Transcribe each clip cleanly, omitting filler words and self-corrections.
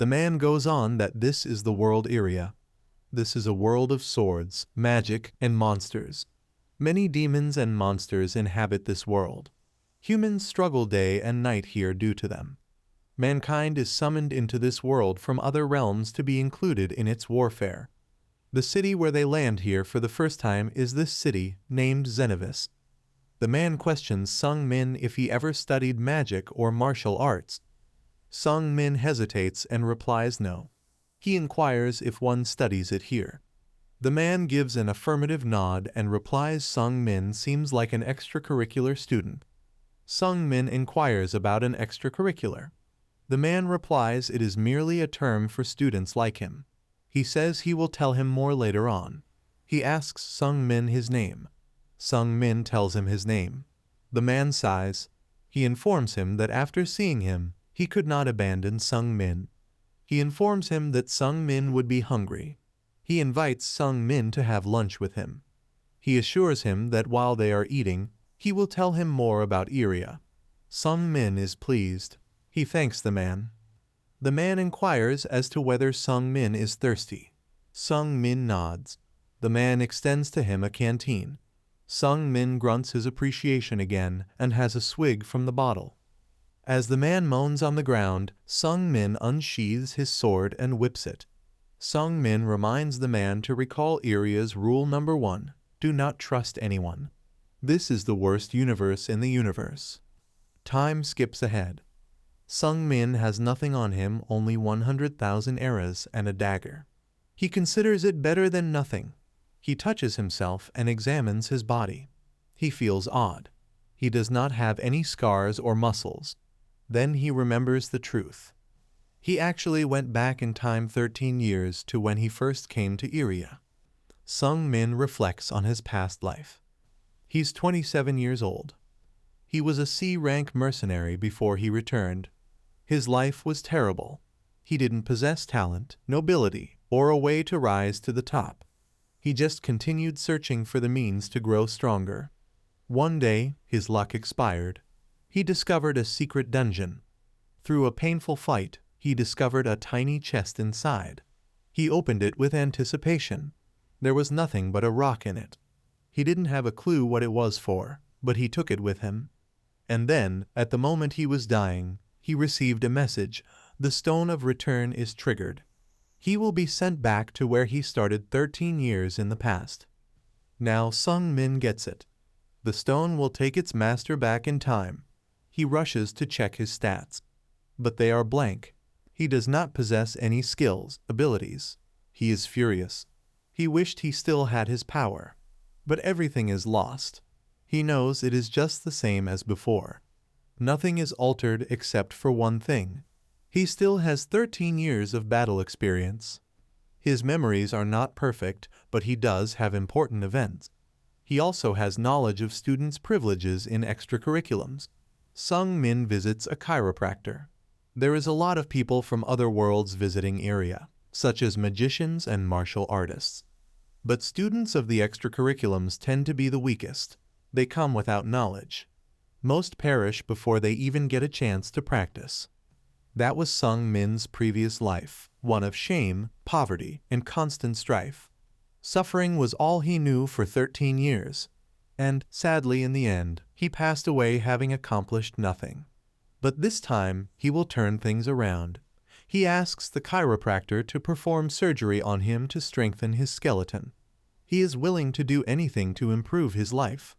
The man goes on that this is the world area. This is a world of swords, magic, and monsters. Many demons and monsters inhabit this world. Humans struggle day and night here due to them. Mankind is summoned into this world from other realms to be included in its warfare. The city where they land here for the first time is this city, named Xenovis. The man questions Sung Min if he ever studied magic or martial arts. Sung Min hesitates and replies no. He inquires if one studies it here. The man gives an affirmative nod and replies Sung Min seems like an extracurricular student. Sung Min inquires about an extracurricular. The man replies it is merely a term for students like him. He says he will tell him more later on. He asks Sung Min his name. Sung Min tells him his name. The man sighs. He informs him that after seeing him, he could not abandon Sung Min. He informs him that Sung Min would be hungry. He invites Sung Min to have lunch with him. He assures him that while they are eating, he will tell him more about Iria. Sung Min is pleased. He thanks the man. The man inquires as to whether Sung Min is thirsty. Sung Min nods. The man extends to him a canteen. Sung Min grunts his appreciation again and has a swig from the bottle. As the man moans on the ground, Sung Min unsheathes his sword and whips it. Sung Min reminds the man to recall Iria's rule number 1, do not trust anyone. This is the worst universe in the universe. Time skips ahead. Sung Min has nothing on him, only 100,000 eras and a dagger. He considers it better than nothing. He touches himself and examines his body. He feels odd. He does not have any scars or muscles. Then he remembers the truth. He actually went back in time 13 years to when he first came to Iria. Sung Min reflects on his past life. He's 27 years old. He was a C-rank mercenary before he returned. His life was terrible. He didn't possess talent, nobility, or a way to rise to the top. He just continued searching for the means to grow stronger. One day, his luck expired. He discovered a secret dungeon. Through a painful fight, he discovered a tiny chest inside. He opened it with anticipation. There was nothing but a rock in it. He didn't have a clue what it was for, but he took it with him. And then, at the moment he was dying, he received a message. The stone of return is triggered. He will be sent back to where he started 13 years in the past. Now Sung Min gets it. The stone will take its master back in time. He rushes to check his stats. But they are blank. He does not possess any skills, abilities. He is furious. He wished he still had his power. But everything is lost. He knows it is just the same as before. Nothing is altered except for one thing. He still has 13 years of battle experience. His memories are not perfect, but he does have important events. He also has knowledge of students' privileges in extracurriculums. Sung Min visits a chiropractor. There is a lot of people from other worlds visiting Iria, such as magicians and martial artists. But students of the extracurriculums tend to be the weakest. They come without knowledge. Most perish before they even get a chance to practice. That was Sung Min's previous life, one of shame, poverty, and constant strife. Suffering was all he knew for 13 years, and, sadly in the end, he passed away having accomplished nothing. But this time, he will turn things around. He asks the chiropractor to perform surgery on him to strengthen his skeleton. He is willing to do anything to improve his life.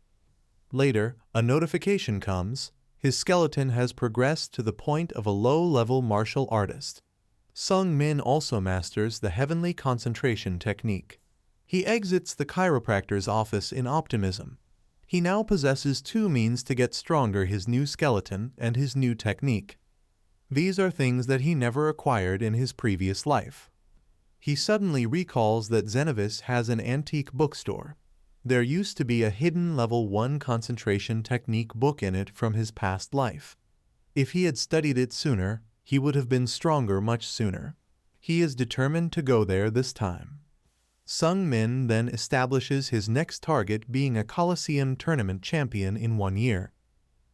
Later, a notification comes. His skeleton has progressed to the point of a low-level martial artist. Sung Min also masters the heavenly concentration technique. He exits the chiropractor's office in optimism. He now possesses two means to get stronger: his new skeleton and his new technique. These are things that he never acquired in his previous life. He suddenly recalls that Xenovis has an antique bookstore. There used to be a hidden level 1 concentration technique book in it from his past life. If he had studied it sooner, he would have been stronger much sooner. He is determined to go there this time. Sung Min then establishes his next target being a Coliseum tournament champion in 1 year.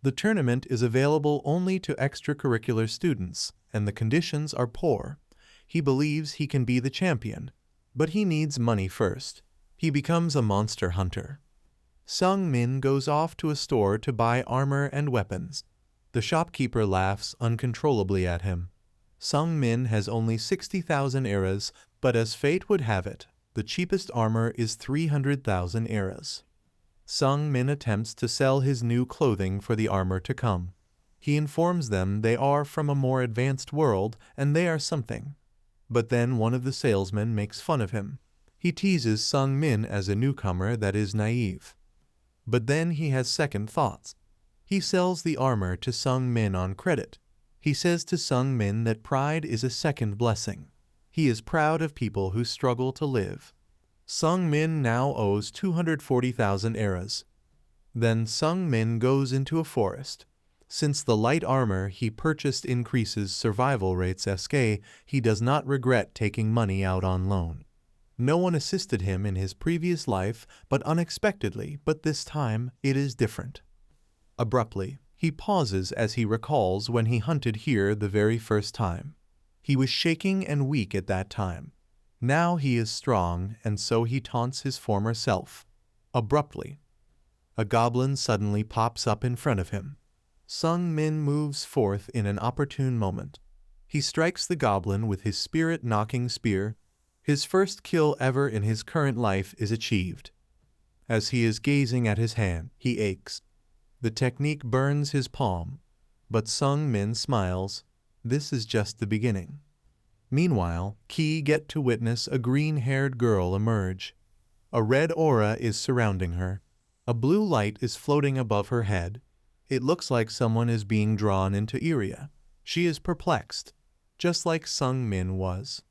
The tournament is available only to extracurricular students, and the conditions are poor. He believes he can be the champion, but he needs money first. He becomes a monster hunter. Sung Min goes off to a store to buy armor and weapons. The shopkeeper laughs uncontrollably at him. Sung Min has only 60,000 eras, but as fate would have it, the cheapest armor is 300,000 eras. Sung Min attempts to sell his new clothing for the armor to come. He informs them they are from a more advanced world and they are something. But then one of the salesmen makes fun of him. He teases Sung Min as a newcomer that is naive. But then he has second thoughts. He sells the armor to Sung Min on credit. He says to Sung Min that pride is a second blessing. He is proud of people who struggle to live. Sung Min now owes 240,000 eras. Then Sung Min goes into a forest. Since the light armor he purchased increases survival rates SK, he does not regret taking money out on loan. No one assisted him in his previous life, but unexpectedly, but this time it is different. Abruptly, he pauses as he recalls when he hunted here the very first time. He was shaking and weak at that time. Now he is strong, and so he taunts his former self. Abruptly, a goblin suddenly pops up in front of him. Sung Min moves forth in an opportune moment. He strikes the goblin with his spirit-knocking spear. His first kill ever in his current life is achieved. As he is gazing at his hand, he aches. The technique burns his palm, but Sung Min smiles. This is just the beginning. Meanwhile, Ki get to witness a green-haired girl emerge. A red aura is surrounding her. A blue light is floating above her head. It looks like someone is being drawn into Iria. She is perplexed, just like Sung Min was.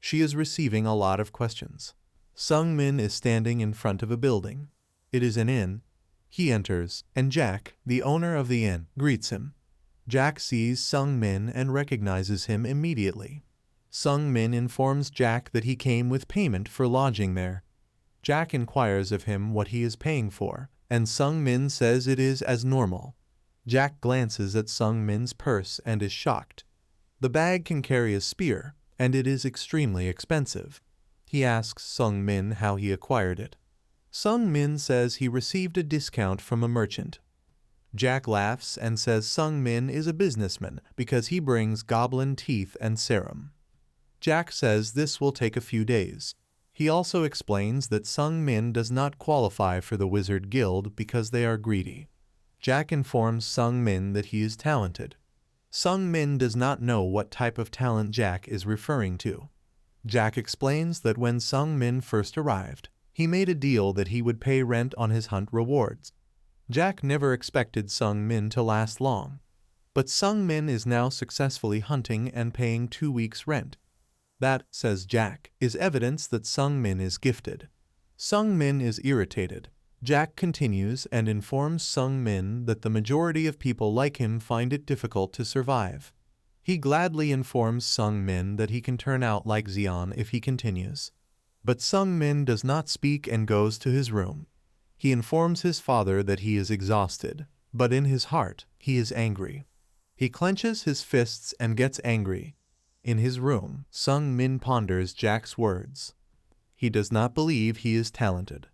She is receiving a lot of questions. Sung Min is standing in front of a building. It is an inn. He enters, and Jack, the owner of the inn, greets him. Jack sees Sung Min and recognizes him immediately. Sung Min informs Jack that he came with payment for lodging there. Jack inquires of him what he is paying for, and Sung Min says it is as normal. Jack glances at Sung Min's purse and is shocked. The bag can carry a spear, and it is extremely expensive. He asks Sung Min how he acquired it. Sung Min says he received a discount from a merchant. Jack laughs and says Sung Min is a businessman because he brings goblin teeth and serum. Jack says this will take a few days. He also explains that Sung Min does not qualify for the Wizard Guild because they are greedy. Jack informs Sung Min that he is talented. Sung Min does not know what type of talent Jack is referring to. Jack explains that when Sung Min first arrived, he made a deal that he would pay rent on his hunt rewards. Jack never expected Sung Min to last long. But Sung Min is now successfully hunting and paying 2 weeks' rent. That, says Jack, is evidence that Sung Min is gifted. Sung Min is irritated. Jack continues and informs Sung Min that the majority of people like him find it difficult to survive. He gladly informs Sung Min that he can turn out like Xian if he continues. But Sung Min does not speak and goes to his room. He informs his father that he is exhausted, but in his heart, he is angry. He clenches his fists and gets angry. In his room, Sung Min ponders Jack's words. He does not believe he is talented.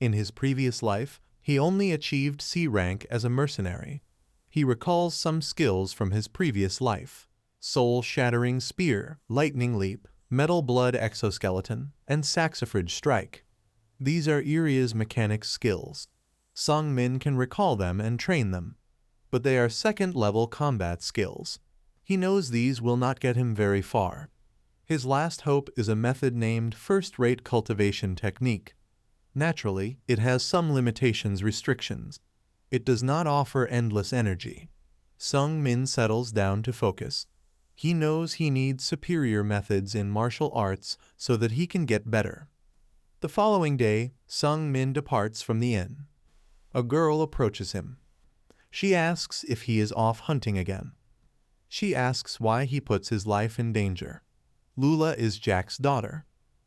In his previous life, he only achieved C rank as a mercenary. He recalls some skills from his previous life: soul-shattering spear, lightning leap, metal blood exoskeleton, and saxifrage strike. These are Iria's mechanics skills. Sung Min can recall them and train them, but they are second-level combat skills. He knows these will not get him very far. His last hope is a method named first-rate cultivation technique. Naturally, it has some restrictions. It does not offer endless energy. Sung Min settles down to focus. He knows he needs superior methods in martial arts so that he can get better. The following day, Sung Min departs from the inn. A girl approaches him. She asks if he is off hunting again. She asks why he puts his life in danger. Lula is Jack's daughter.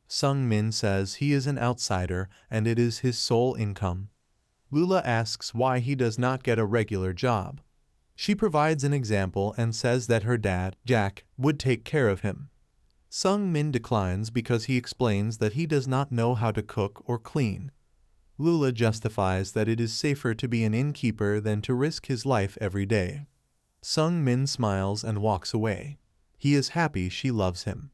Sung Min says he is an outsider and it is his sole income. Lula asks why he does not get a regular job. She provides an example and says that her dad, Jack, would take care of him. Sung Min declines because he explains that he does not know how to cook or clean. Lula justifies that it is safer to be an innkeeper than to risk his life every day. Sung Min smiles and walks away. He is happy she loves him.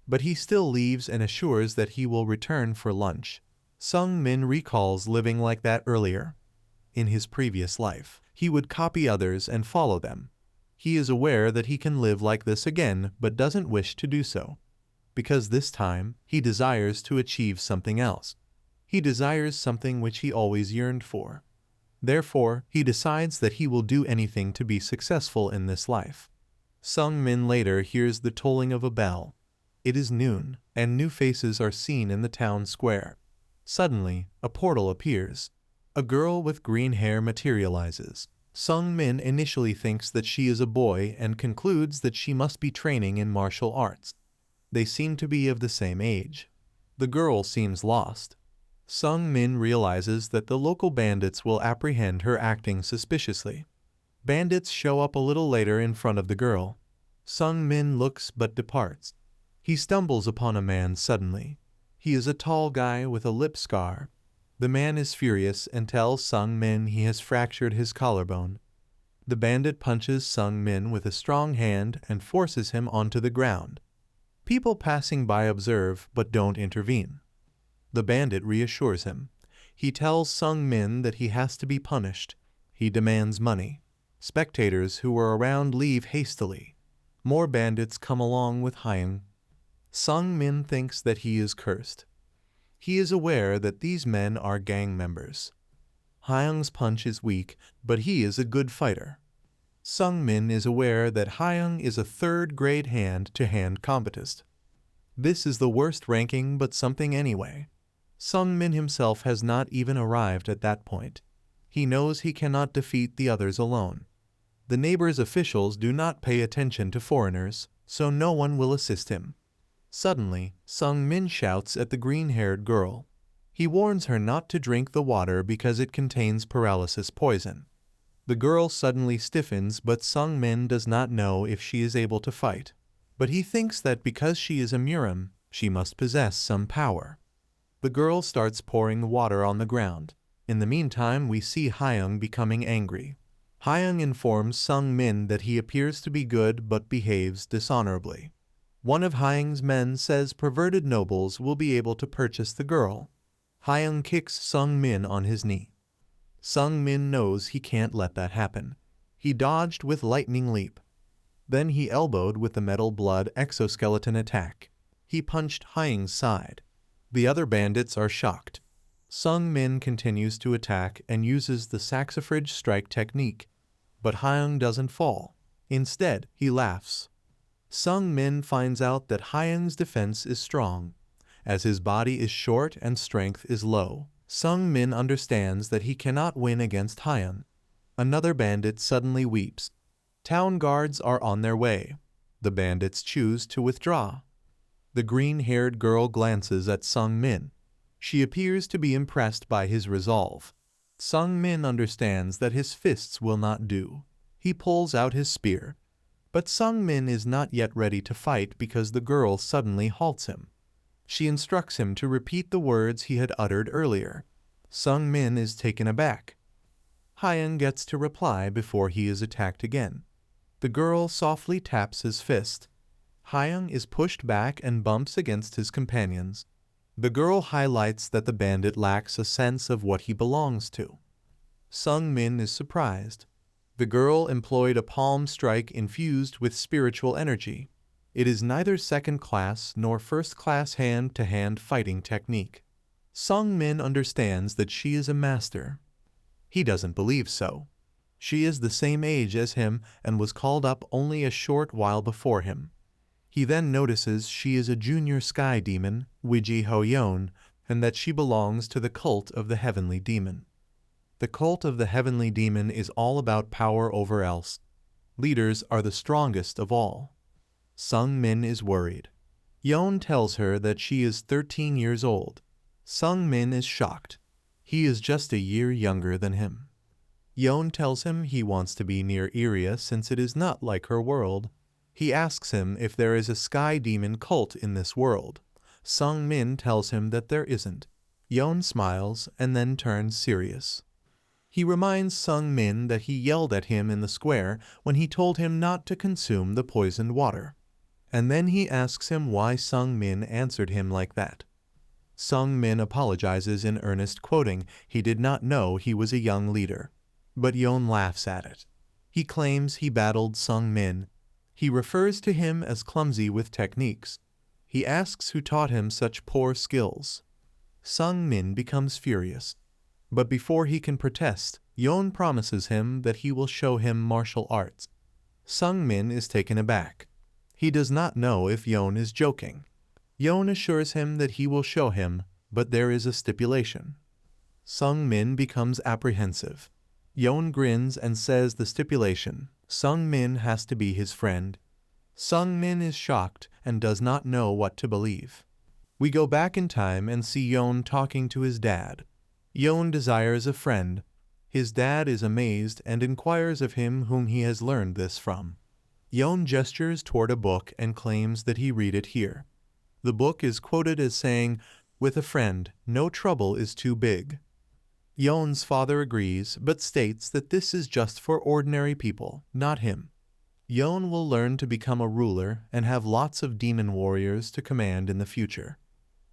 But he still leaves and assures that he will return for lunch. Sung Min recalls living like that earlier. In his previous life, he would copy others and follow them. He is aware that he can live like this again but doesn't wish to do so. Because this time, he desires to achieve something else. He desires something which he always yearned for. Therefore, he decides that he will do anything to be successful in this life. Sung Min later hears the tolling of a bell. It is noon, and new faces are seen in the town square. Suddenly, a portal appears. A girl with green hair materializes. Sung Min initially thinks that she is a boy and concludes that she must be training in martial arts. They seem to be of the same age. The girl seems lost. Sung Min realizes that the local bandits will apprehend her acting suspiciously. Bandits show up a little later in front of the girl. Sung Min looks but departs. He stumbles upon a man suddenly. He is a tall guy with a lip scar. The man is furious and tells Sung Min he has fractured his collarbone. The bandit punches Sung Min with a strong hand and forces him onto the ground. People passing by observe but don't intervene. The bandit reassures him. He tells Sung Min that he has to be punished. He demands money. Spectators who were around leave hastily. More bandits come along with Hyung. Sung Min thinks that he is cursed. He is aware that these men are gang members. Hyung's punch is weak, but he is a good fighter. Sung Min is aware that Hyung is a third-grade hand-to-hand combatist. This is the worst ranking, but something anyway. Sung Min himself has not even arrived at that point. He knows he cannot defeat the others alone. The neighbor's officials do not pay attention to foreigners, so no one will assist him. Suddenly, Sung Min shouts at the green-haired girl. He warns her not to drink the water because it contains paralysis poison. The girl suddenly stiffens, but Sung Min does not know if she is able to fight. But he thinks that because she is a Murim, she must possess some power. The girl starts pouring water on the ground. In the meantime, we see Hyung becoming angry. Hyung informs Sung Min that he appears to be good but behaves dishonorably. One of Hyung's men says perverted nobles will be able to purchase the girl. Hyung kicks Sung Min on his knee. Sung Min knows he can't let that happen. He dodged with lightning leap. Then he elbowed with the metal blood exoskeleton attack. He punched Hyung's side. The other bandits are shocked. Sung Min continues to attack and uses the saxifrage strike technique. But Hyung doesn't fall. Instead, he laughs. Sung Min finds out that Hyung's defense is strong. As his body is short and strength is low, Sung Min understands that he cannot win against Hyung. Another bandit suddenly weeps. Town guards are on their way. The bandits choose to withdraw. The green-haired girl glances at Sung Min. She appears to be impressed by his resolve. Sung Min understands that his fists will not do. He pulls out his spear. But Sung Min is not yet ready to fight because the girl suddenly halts him. She instructs him to repeat the words he had uttered earlier. Sung Min is taken aback. Hyung gets to reply before he is attacked again. The girl softly taps his fist. Hyung is pushed back and bumps against his companions. The girl highlights that the bandit lacks a sense of what he belongs to. Sung Min is surprised. The girl employed a palm strike infused with spiritual energy. It is neither second-class nor first-class hand-to-hand fighting technique. Sung Min understands that she is a master. He doesn't believe so. She is the same age as him and was called up only a short while before him. He then notices she is a junior sky demon, Wiji Hoyon, and that she belongs to the cult of the heavenly demon. The cult of the heavenly demon is all about power over else. Leaders are the strongest of all. Sung Min is worried. Yon tells her that she is 13 years old. Sung Min is shocked. He is just a year younger than him. Yon tells him he wants to be near Iria since it is not like her world. He asks him if there is a sky demon cult in this world. Sung Min tells him that there isn't. Yeon smiles and then turns serious. He reminds Sung Min that he yelled at him in the square when he told him not to consume the poisoned water. And then he asks him why Sung Min answered him like that. Sung Min apologizes in earnest, quoting, "He did not know he was a young leader." But Yeon laughs at it. He claims he battled Sung Min. He refers to him as clumsy with techniques. He asks who taught him such poor skills. Sung Min becomes furious. But before he can protest, Yeon promises him that he will show him martial arts. Sung Min is taken aback. He does not know if Yeon is joking. Yeon assures him that he will show him, but there is a stipulation. Sung Min becomes apprehensive. Yeon grins and says the stipulation: Sung Min has to be his friend. Sung Min is shocked and does not know what to believe. We go back in time and see Yeon talking to his dad. Yeon desires a friend. His dad is amazed and inquires of him whom he has learned this from. Yeon gestures toward a book and claims that he read it here. The book is quoted as saying, "With a friend, no trouble is too big." Yeon's father agrees, but states that this is just for ordinary people, not him. Yeon will learn to become a ruler and have lots of demon warriors to command in the future.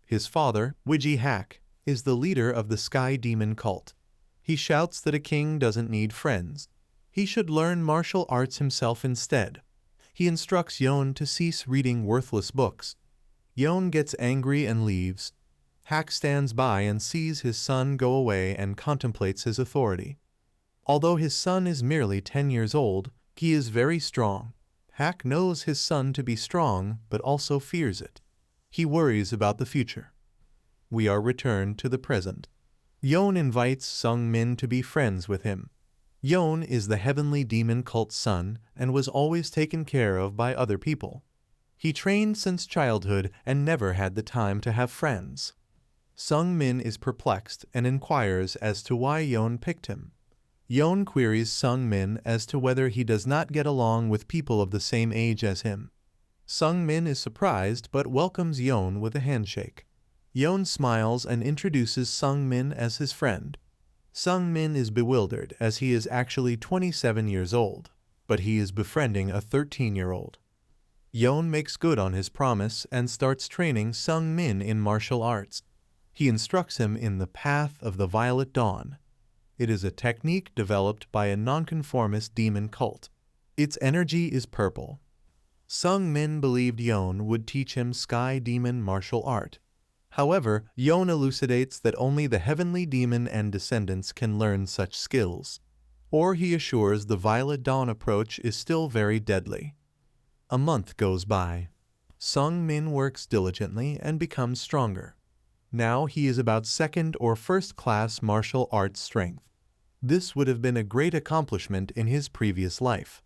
His father, Wiji Hak, is the leader of the Sky Demon cult. He shouts that a king doesn't need friends. He should learn martial arts himself instead. He instructs Yeon to cease reading worthless books. Yeon gets angry and leaves. Hak stands by and sees his son go away and contemplates his authority. Although his son is merely 10 years old, he is very strong. Hak knows his son to be strong, but also fears it. He worries about the future. We are returned to the present. Yeon invites Sung Min to be friends with him. Yeon is the heavenly demon cult's son and was always taken care of by other people. He trained since childhood and never had the time to have friends. Sung Min is perplexed and inquires as to why Yeon picked him. Yeon queries Sung Min as to whether he does not get along with people of the same age as him. Sung Min is surprised but welcomes Yeon with a handshake. Yeon smiles and introduces Sung Min as his friend. Sung Min is bewildered as he is actually 27 years old, but he is befriending a 13-year-old. Yeon makes good on his promise and starts training Sung Min in martial arts. He instructs him in the Path of the Violet Dawn. It is a technique developed by a nonconformist demon cult. Its energy is purple. Sung Min believed Yeon would teach him Sky Demon martial art. However, Yeon elucidates that only the heavenly demon and descendants can learn such skills. Or he assures the Violet Dawn approach is still very deadly. A month goes by. Sung Min works diligently and becomes stronger. Now he is about second or first class martial arts strength. This would have been a great accomplishment in his previous life.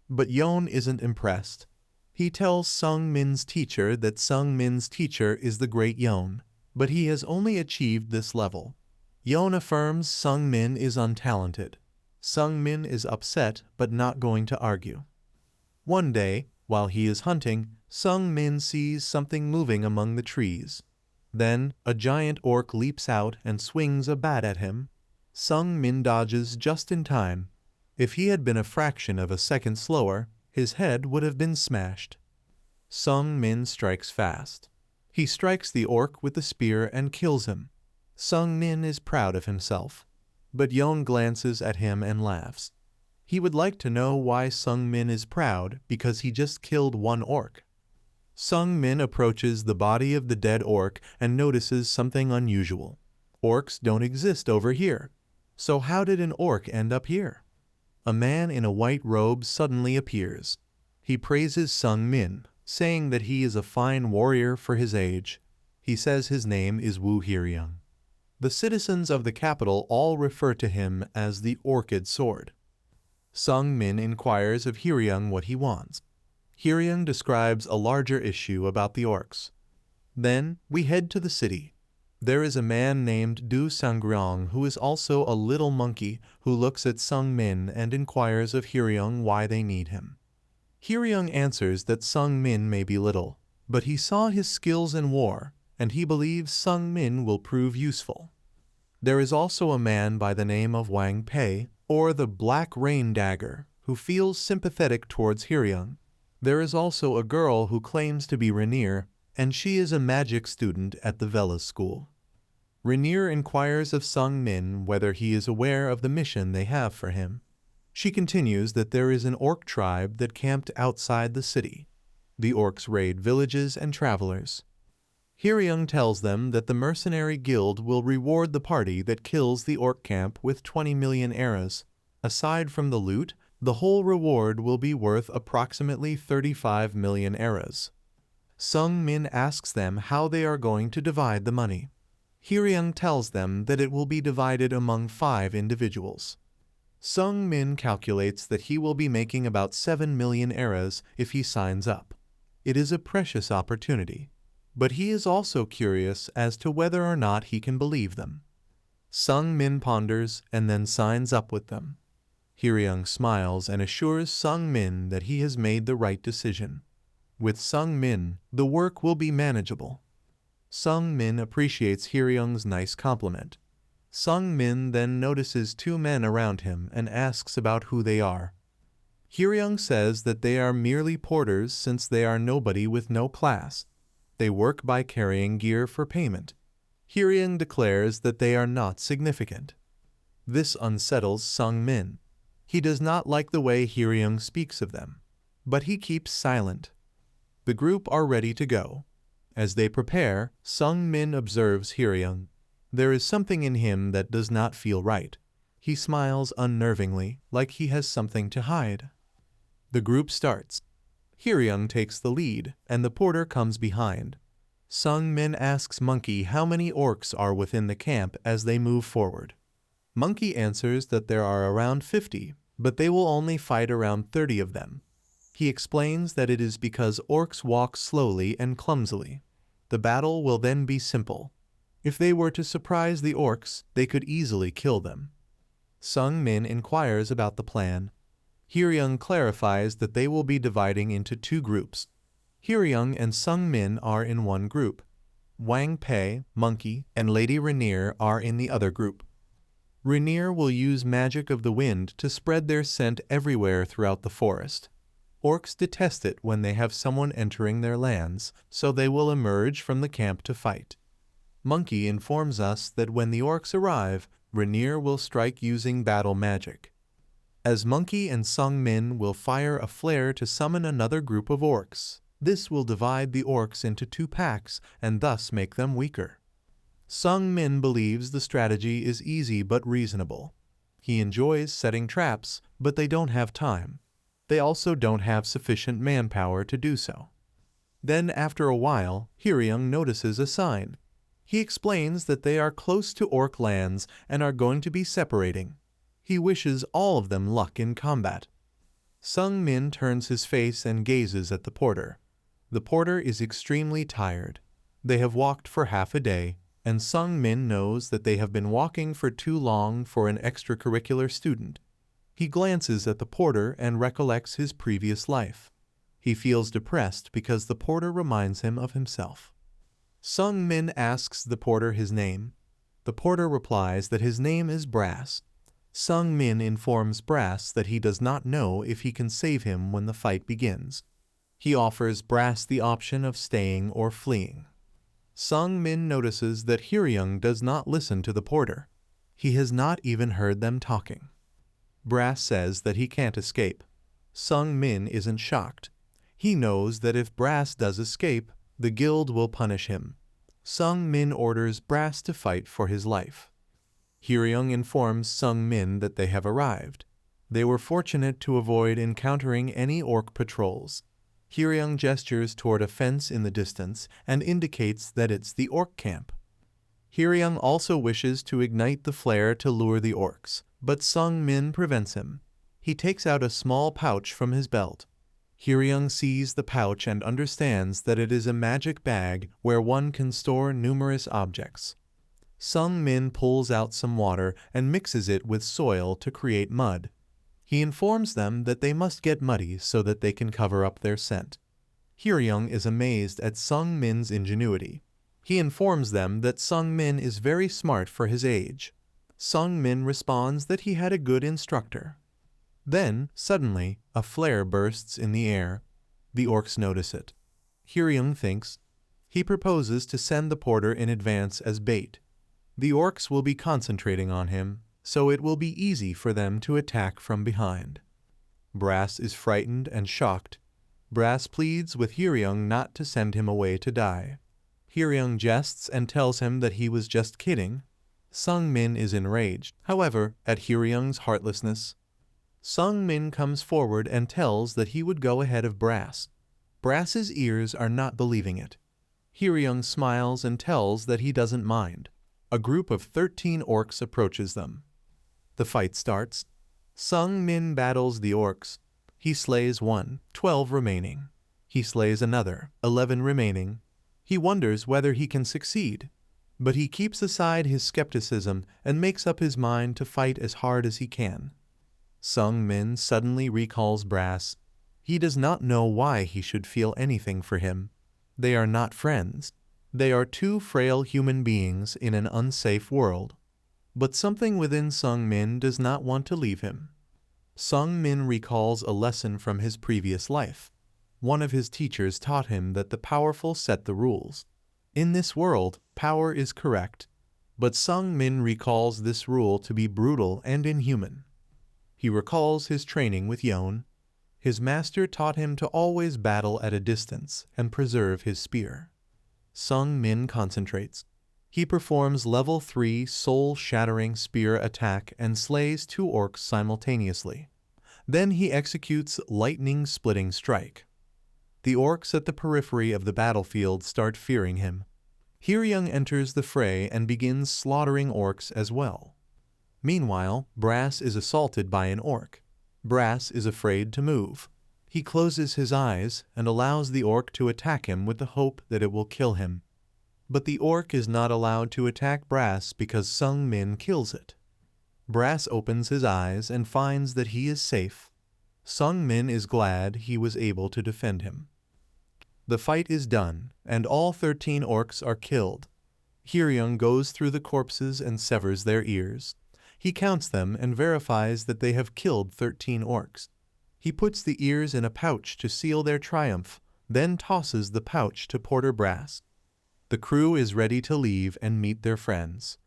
But Yeon isn't impressed. He tells Sung Min's teacher that Sung Min's teacher is the great Yeon, but he has only achieved this level. Yeon affirms Sung Min is untalented. Sung Min is upset but not going to argue. One day, while he is hunting, Sung Min sees something moving among the trees. Then, a giant orc leaps out and swings a bat at him. Sung Min dodges just in time. If he had been a fraction of a second slower, his head would have been smashed. Sung Min strikes fast. He strikes the orc with the spear and kills him. Sung Min is proud of himself. But Yeon glances at him and laughs. He would like to know why Sung Min is proud because he just killed one orc. Sung Min approaches the body of the dead orc and notices something unusual. Orcs don't exist over here. So how did an orc end up here? A man in a white robe suddenly appears. He praises Sung Min, saying that he is a fine warrior for his age. He says his name is Woo Hyeryung. The citizens of the capital all refer to him as the Orchid Sword. Sung Min inquires of Hyeryung what he wants. Hyeryung describes a larger issue about the orcs. Then we head to the city. There is a man named Du Sangryong who is also a little monkey who looks at Sung Min and inquires of Hyeryung why they need him. Hyeryung answers that Sung Min may be little, but he saw his skills in war, and he believes Sung Min will prove useful. There is also a man by the name of Wang Pei, or the Black Rain Dagger, who feels sympathetic towards Hyeryung. There is also a girl who claims to be Rainier, and she is a magic student at the Vela school. Rainier inquires of Sung Min whether he is aware of the mission they have for him. She continues that there is an orc tribe that camped outside the city. The orcs raid villages and travelers. Hyeryung tells them that the mercenary guild will reward the party that kills the orc camp with 20 million eras. Aside from the loot, the whole reward will be worth approximately 35 million eras. Sung Min asks them how they are going to divide the money. Hyeryung tells them that it will be divided among 5 individuals. Sung Min calculates that he will be making about 7 million eras if he signs up. It is a precious opportunity, but he is also curious as to whether or not he can believe them. Sung Min ponders and then signs up with them. Hyeryung smiles and assures Sung Min that he has made the right decision. With Sung Min, the work will be manageable. Sung Min appreciates Hyeryung's nice compliment. Sung Min then notices 2 men around him and asks about who they are. Hyeryung says that they are merely porters since they are nobody with no class. They work by carrying gear for payment. Hyeryung declares that they are not significant. This unsettles Sung Min. He does not like the way Hyeryung speaks of them, but he keeps silent. The group are ready to go. As they prepare, Sung Min observes Hyeryung. There is something in him that does not feel right. He smiles unnervingly, like he has something to hide. The group starts. Hyeryung takes the lead, and the porter comes behind. Sung Min asks Monkey how many orcs are within the camp as they move forward. Monkey answers that there are around 50, but they will only fight around 30 of them. He explains that it is because orcs walk slowly and clumsily. The battle will then be simple. If they were to surprise the orcs, they could easily kill them. Sung Min inquires about the plan. Hyeryung clarifies that they will be dividing into 2 groups. Hyeryung and Sung Min are in one group. Wang Pei, Monkey, and Lady Rainier are in the other group. Rainier will use magic of the wind to spread their scent everywhere throughout the forest. Orcs detest it when they have someone entering their lands, so they will emerge from the camp to fight. Monkey informs us that when the orcs arrive, Rainier will strike using battle magic. As Monkey and Sung Min will fire a flare to summon another group of orcs, this will divide the orcs into 2 packs and thus make them weaker. Sung Min believes the strategy is easy but reasonable. He enjoys setting traps, but they don't have time. They also don't have sufficient manpower to do so. Then after a while, Hyeryung notices a sign. He explains that they are close to orc lands and are going to be separating. He wishes all of them luck in combat. Sung Min turns his face and gazes at the porter. The porter is extremely tired. They have walked for half a day, and Sung Min knows that they have been walking for too long for an extracurricular student. He glances at the porter and recollects his previous life. He feels depressed because the porter reminds him of himself. Sung Min asks the porter his name. The porter replies that his name is Brass. Sung Min informs Brass that he does not know if he can save him when the fight begins. He offers Brass the option of staying or fleeing. Sung Min notices that Hyeryung does not listen to the porter. He has not even heard them talking. Brass says that he can't escape. Sung Min isn't shocked. He knows that if Brass does escape, the guild will punish him. Sung Min orders Brass to fight for his life. Hyeryung informs Sung Min that they have arrived. They were fortunate to avoid encountering any orc patrols. Hyeryung gestures toward a fence in the distance and indicates that it's the orc camp. Hyeryung also wishes to ignite the flare to lure the orcs, but Sung Min prevents him. He takes out a small pouch from his belt. Hyeryung sees the pouch and understands that it is a magic bag where one can store numerous objects. Sung Min pulls out some water and mixes it with soil to create mud. He informs them that they must get muddy so that they can cover up their scent. Hyeryung is amazed at Sung Min's ingenuity. He informs them that Sung Min is very smart for his age. Sung Min responds that he had a good instructor. Then, suddenly, a flare bursts in the air. The orcs notice it. Hyeryung thinks. He proposes to send the porter in advance as bait. The orcs will be concentrating on him, so it will be easy for them to attack from behind. Brass is frightened and shocked. Brass pleads with Hyeryung not to send him away to die. Hyeryung jests and tells him that he was just kidding. Sung Min is enraged, however, at Hyeryung's heartlessness. Sung Min comes forward and tells that he would go ahead of Brass. Brass's ears are not believing it. Hyeryung smiles and tells that he doesn't mind. A group of 13 orcs approaches them. The fight starts. Sung Min battles the orcs. He slays one, 12 remaining. He slays another, 11 remaining. He wonders whether he can succeed, but he keeps aside his skepticism and makes up his mind to fight as hard as he can. Sung Min suddenly recalls Brass. He does not know why he should feel anything for him. They are not friends. They are two frail human beings in an unsafe world. But something within Sung Min does not want to leave him. Sung Min recalls a lesson from his previous life. One of his teachers taught him that the powerful set the rules. In this world, power is correct, but Sung Min recalls this rule to be brutal and inhuman. He recalls his training with Yeon. His master taught him to always battle at a distance and preserve his spear. Sung Min concentrates. He performs level 3 soul-shattering spear attack and slays 2 orcs simultaneously. Then he executes lightning-splitting strike. The orcs at the periphery of the battlefield start fearing him. Hyeryung enters the fray and begins slaughtering orcs as well. Meanwhile, Brass is assaulted by an orc. Brass is afraid to move. He closes his eyes and allows the orc to attack him with the hope that it will kill him. But the orc is not allowed to attack Brass because Sung Min kills it. Brass opens his eyes and finds that he is safe. Sung Min is glad he was able to defend him. The fight is done, and all 13 orcs are killed. Hyeryung goes through the corpses and severs their ears. He counts them and verifies that they have killed 13 orcs. He puts the ears in a pouch to seal their triumph, then tosses the pouch to Porter Brass. The crew is ready to leave and meet their friends.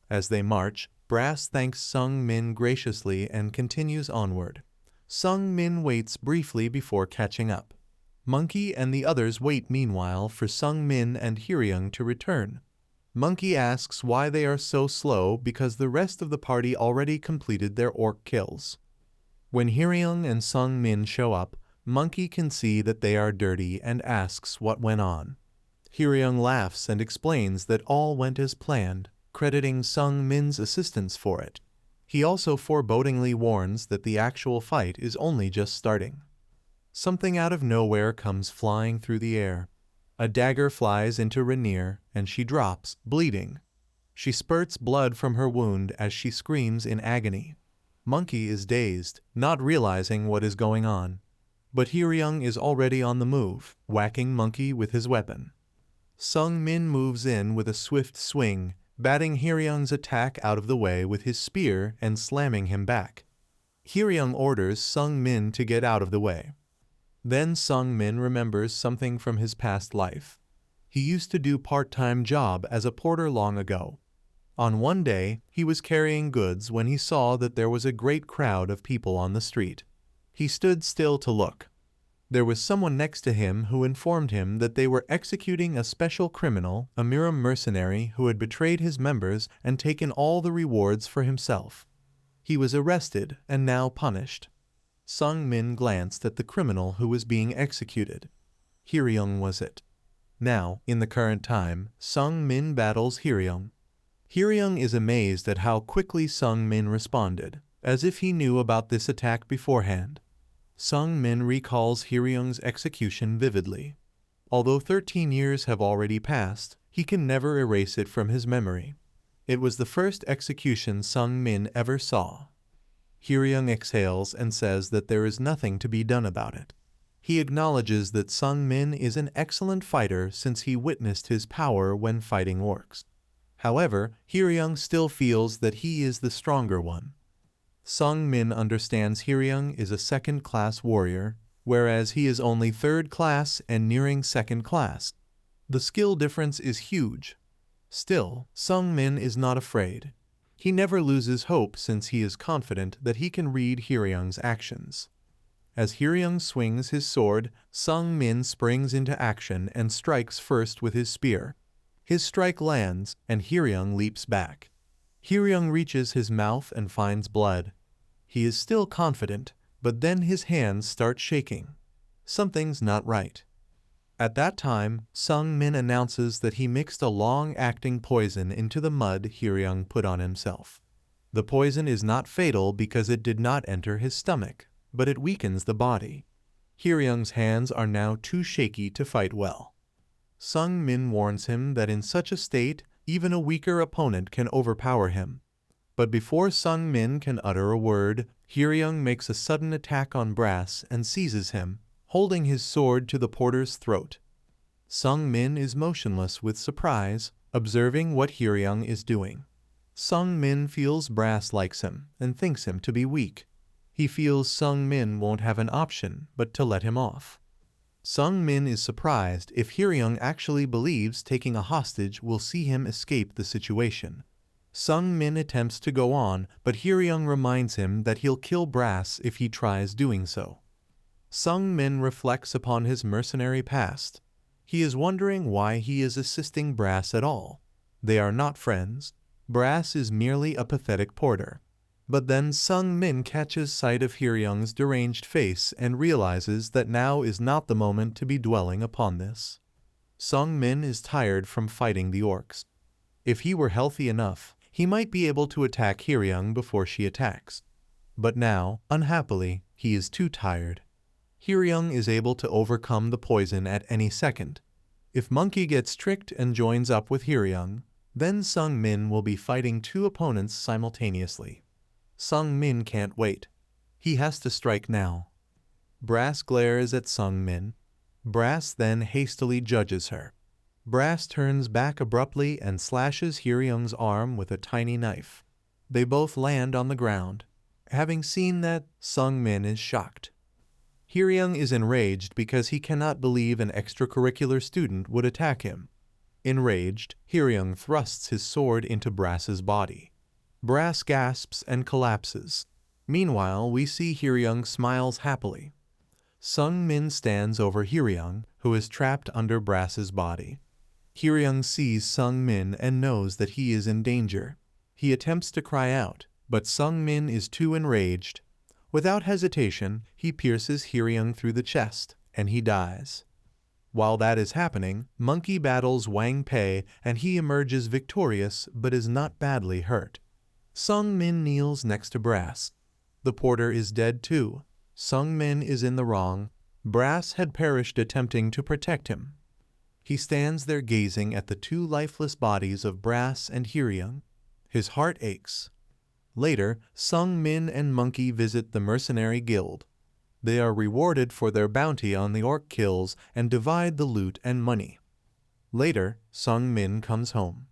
As they march, Brass thanks Sung Min graciously and continues onward. Sung Min waits briefly before catching up. Monkey and the others wait meanwhile for Sung Min and Hyeryung to return. Monkey asks why they are so slow because the rest of the party already completed their orc kills. When Hyeryung and Sung Min show up, Monkey can see that they are dirty and asks what went on. Hyeryung laughs and explains that all went as planned, crediting Sung Min's assistance for it. He also forebodingly warns that the actual fight is only just starting. Something out of nowhere comes flying through the air. A dagger flies into Rainier, and she drops, bleeding. She spurts blood from her wound as she screams in agony. Monkey is dazed, not realizing what is going on. But Hyeryung is already on the move, whacking Monkey with his weapon. Sung Min moves in with a swift swing, batting Hyeryung's attack out of the way with his spear and slamming him back. Hyeryung orders Sung Min to get out of the way. Then Sung Min remembers something from his past life. He used to do part-time job as a porter long ago. On one day, he was carrying goods when he saw that there was a great crowd of people on the street. He stood still to look. There was someone next to him who informed him that they were executing a special criminal, a mercenary who had betrayed his members and taken all the rewards for himself. He was arrested and now punished. Sung Min glanced at the criminal who was being executed. Hyeryung was it. Now, in the current time, Sung Min battles Hyeryung. Hyeryung is amazed at how quickly Sung Min responded, as if he knew about this attack beforehand. Sung Min recalls Hyeryung's execution vividly. Although 13 years have already passed, he can never erase it from his memory. It was the first execution Sung Min ever saw. Hyeryung exhales and says that there is nothing to be done about it. He acknowledges that Sung-min is an excellent fighter since he witnessed his power when fighting orcs. However, Hyeryung still feels that he is the stronger one. Sung-min understands Hyeryung is a second-class warrior, whereas he is only third class and nearing second class. The skill difference is huge. Still, Sung-min is not afraid. He never loses hope since he is confident that he can read Hyeryung's actions. As Hyeryung swings his sword, Sung-min springs into action and strikes first with his spear. His strike lands, and Hyeryung leaps back. Hyeryung reaches his mouth and finds blood. He is still confident, but then his hands start shaking. Something's not right. At that time, Sung-min announces that he mixed a long-acting poison into the mud Hyeryung put on himself. The poison is not fatal because it did not enter his stomach, but it weakens the body. Hyeryung's hands are now too shaky to fight well. Sung-min warns him that in such a state, even a weaker opponent can overpower him. But before Sung-min can utter a word, Hyeryung makes a sudden attack on Brass and seizes him, holding his sword to the porter's throat. Sung-min is motionless with surprise, observing what Hyeryung is doing. Sung-min feels Brass likes him and thinks him to be weak. He feels Sung-min won't have an option but to let him off. Sung-min is surprised if Hyeryung actually believes taking a hostage will see him escape the situation. Sung-min attempts to go on, but Hyeryung reminds him that he'll kill Brass if he tries doing so. Sung-min reflects upon his mercenary past. He is wondering why he is assisting Brass at all. They are not friends. Brass is merely a pathetic porter. But then Sung-min catches sight of Hyeryung's deranged face and realizes that now is not the moment to be dwelling upon this. Sung-min is tired from fighting the orcs. If he were healthy enough, he might be able to attack Hyeryung before she attacks. But now, unhappily, he is too tired. Hyeryung is able to overcome the poison at any second. If Monkey gets tricked and joins up with Hyeryung, then Sung-min will be fighting two opponents simultaneously. Sung-min can't wait. He has to strike now. Brass glares at Sung-min. Brass then hastily judges her. Brass turns back abruptly and slashes Hyeryung's arm with a tiny knife. They both land on the ground. Having seen that, Sung-min is shocked. Hyeryung is enraged because he cannot believe an extracurricular student would attack him. Enraged, Hyeryung thrusts his sword into Brass's body. Brass gasps and collapses. Meanwhile, we see Hyeryung smiles happily. Sung-min stands over Hyeryung, who is trapped under Brass's body. Hyeryung sees Sung-min and knows that he is in danger. He attempts to cry out, but Sung-min is too enraged. Without hesitation, he pierces Hyeryung through the chest, and he dies. While that is happening, Monkey battles Wang Pei and he emerges victorious but is not badly hurt. Sung-min kneels next to Brass. The porter is dead too. Sung-min is in the wrong. Brass had perished attempting to protect him. He stands there gazing at the two lifeless bodies of Brass and Hyeryung. His heart aches. Later, Sung-min and Monkey visit the mercenary guild. They are rewarded for their bounty on the orc kills and divide the loot and money. Later, Sung-min comes home.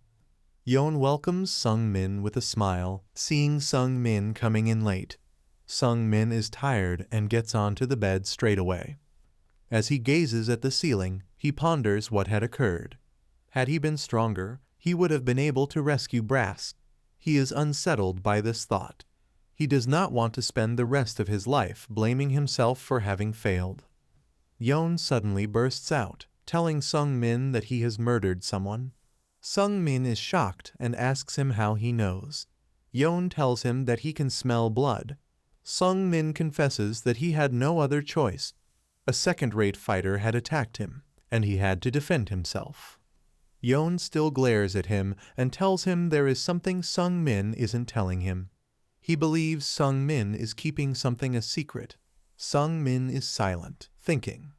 Yeon welcomes Sung-min with a smile, seeing Sung-min coming in late. Sung-min is tired and gets onto the bed straight away. As he gazes at the ceiling, he ponders what had occurred. Had he been stronger, he would have been able to rescue Brass. He is unsettled by this thought. He does not want to spend the rest of his life blaming himself for having failed. Yeon suddenly bursts out, telling Sung-min that he has murdered someone. Sung-min is shocked and asks him how he knows. Yeon tells him that he can smell blood. Sung-min confesses that he had no other choice. A second-rate fighter had attacked him, and he had to defend himself. Yeon still glares at him and tells him there is something Sung-min isn't telling him. He believes Sung-min is keeping something a secret. Sung-min is silent, thinking.